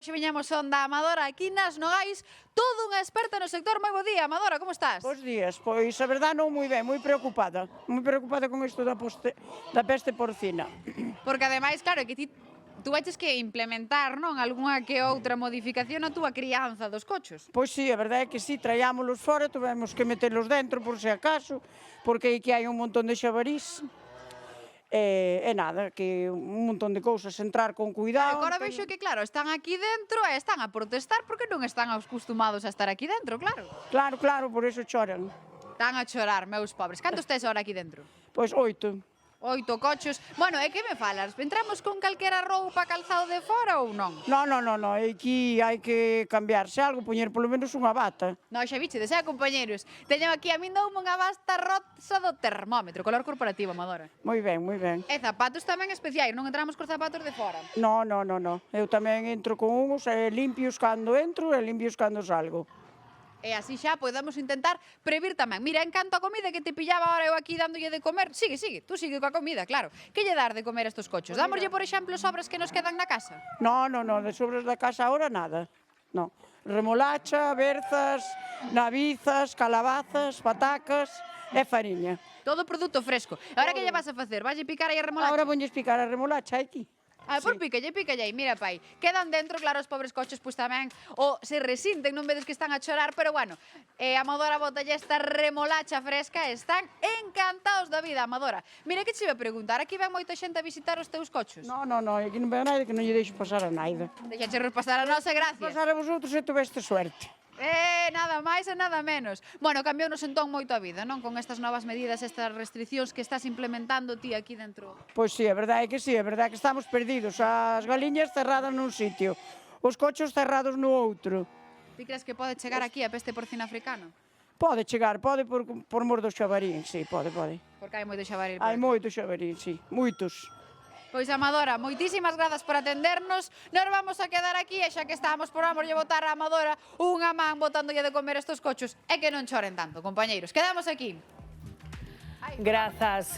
Hoxe viñamos onda Amadora aquí nas Nogais, todo unha experta no sector. Moi bo día, Amadora, como estás? Bos días, pois a verdade non moi ben, moi preocupada con isto da peste porcina. Porque ademais, claro, que tú veches que implementar, non, algunha que outra modificación na túa crianza dos cochos. Pois sí, a verdade é que sí, traíámolos fora, tuvemos que metelos dentro por se acaso, porque aquí hai un montón de xabarís. E nada, que un montón de cousas, entrar con cuidado. Agora vexo que, claro, están aquí dentro e están a protestar porque non están acostumados a estar aquí dentro, claro. Claro, por eso choran. Están a chorar, meus pobres. Cantos tes ahora aquí dentro? Pois 8. 8 cochos. Bueno, e que me falas? Entramos con calquera roupa calzado de fora ou non? Non, aquí hai que cambiarse algo, poñer polo menos unha bata. Non, xa bichedes, compañeros. Teño aquí, a min doume unha basta rosa do termómetro, color corporativo, Amadora. Moi ben. E zapatos tamén especiais, non entramos cos zapatos de fora. Non. Eu tamén entro con uns limpios cando entro e limpios cando salgo. E así xa podemos intentar previr tamén. Mira, en canto a comida que te pillaba ahora eu aquí dándolle de comer. Sigue, tú sigue coa comida, claro. Que lle dar de comer a estos cochos? Dámoslle, por exemplo, sobras que nos quedan na casa? Non, de sobras da casa ahora nada. Non. Remolacha, berzas, navizas, calabazas, patacas e fariña. Todo produto fresco. E agora que lle vas a facer? Valle picar aí a remolacha? Agora vonlles picar a remolacha aquí. Pois pícalle aí, mira, pai. Quedan dentro, claro, os pobres coches, pois tamén, o se resinten, non vedes que están a chorar, pero bueno, Amadora botalle esta remolacha fresca, están encantados da vida, Amadora. Mira que che iba a preguntar, aquí ven moita xente a visitar os teus cochos? Non, aquí non ven naide que non lle deixo pasar a naide. Deixache repasar a nosa gracia. Pasar a vosotros se tuveste suerte. Nada máis e nada menos. Bueno, cambiounos entón moito a vida, non? Con estas novas medidas, estas restriccións que estás implementando ti aquí dentro. Pois sí, a verdade é que sí, a verdade é que estamos perdidos. As galiñas cerradas nun sitio, os cochos cerrados no outro. Ti crees que pode chegar aquí a peste porcina africana? Pode chegar, pode por mor do xabarín, sí, pode. Porque hai moito xabaril. Hai moito xabarín, sí, moitos. Pois, Amadora, moitísimas grazas por atendernos. Nos vamos a quedar aquí e xa que estamos por lle botar a Amadora unha man botándolle de comer estos cochos e que non choren tanto, compañeiros. Quedamos aquí. Grazas,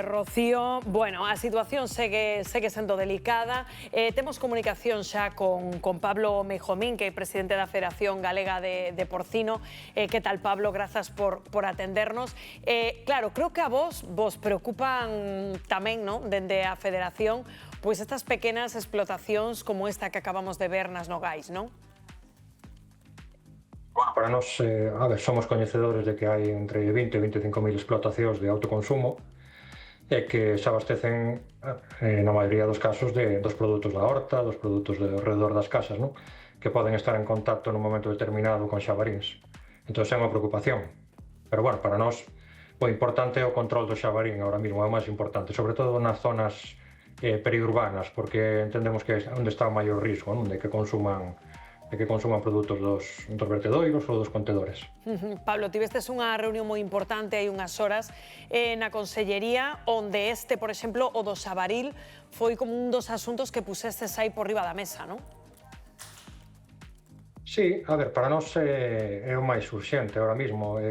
Rocío. Bueno, a situación segue sendo delicada. Temos comunicación xa con Pablo Meijomín, que é presidente da Federación Galega de Porcino. Que tal, Pablo? Grazas por atendernos. Claro, creo que a vos preocupan tamén, non? Dende a Federación, pois estas pequenas explotacións como esta que acabamos de ver nas Nogais, non? Bueno, para nós, somos coñecedores de que hai entre 20 e 25.000 explotacións de autoconsumo e que se abastecen, na maioría dos casos, dos produtos da horta, dos produtos de alrededor das casas, non? Que poden estar en contacto nun momento determinado con xabaríns. Entón, é unha preocupación. Pero, bueno, para nós, o importante é o control do xabarín, ahora mesmo é o máis importante, sobre todo nas zonas periurbanas, porque entendemos que é onde está o maior risco, non? De que consuman produtos dos vertedoiros ou dos contedores. Pablo, tivestes unha reunión moi importante hai unhas horas na Consellería, onde por exemplo, o do xabaril foi como un dos asuntos que pusestes aí por riba da mesa, non? Sí, a ver, para nós é o máis urxente ahora mesmo.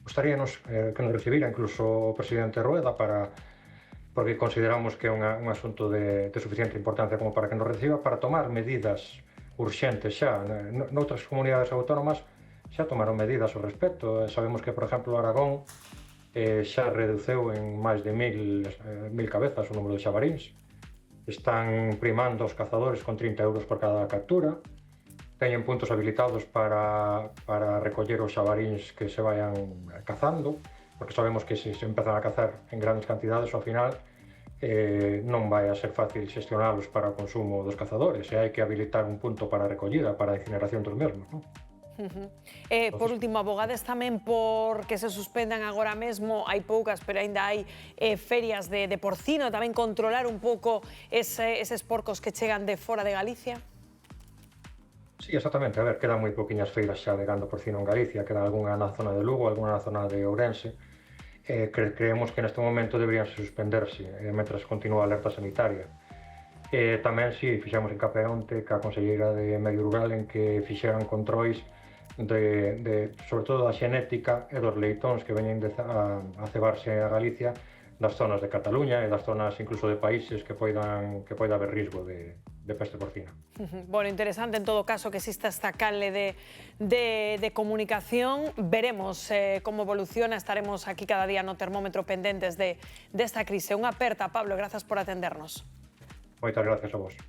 Gostaríanos que nos recibira incluso o presidente Rueda porque consideramos que é un asunto de suficiente importancia como para que nos reciba para tomar medidas urxentes xa. Noutras comunidades autónomas xa tomaron medidas ao respecto. Sabemos que, por exemplo, Aragón xa reduceu en máis de 1.000 cabezas o número de xabaríns. Están primando os cazadores con 30 euros por cada captura. Teñen puntos habilitados para recoller os xabaríns que se vayan cazando, porque sabemos que se empezan a cazar en grandes cantidades, ao final non vai a ser fácil xestionalos para o consumo dos cazadores e hai que habilitar un punto para a recollida, para a incineración dos mesmos, non? Por último, abogades tamén por que se suspendan agora mesmo, hai poucas, pero ainda hai ferias de porcino, tamén controlar un pouco eses porcos que chegan de fora de Galicia? Sí, exactamente. A ver, quedan moi poquinhas feiras xa de gando porcino en Galicia, quedan algunha na zona de Lugo, algunha na zona de Ourense. Creemos que neste momento deberían suspenderse mentras continúa a alerta sanitaria. Tamén, si, fixamos hincapié onte que a Conselleira de Medio Rural en que fixeran controis sobre todo da xenética e dos leitóns que veñen a cebarse a Galicia das zonas de Cataluña e das zonas incluso de países que poida haber risco de peste porcina. Bueno, interesante en todo caso que exista esta canle de comunicación. Veremos cómo evoluciona, estaremos aquí cada día no termómetro pendentes de esta crise. Unha aperta, Pablo, grazas por atendernos. Moitas gracias a vos.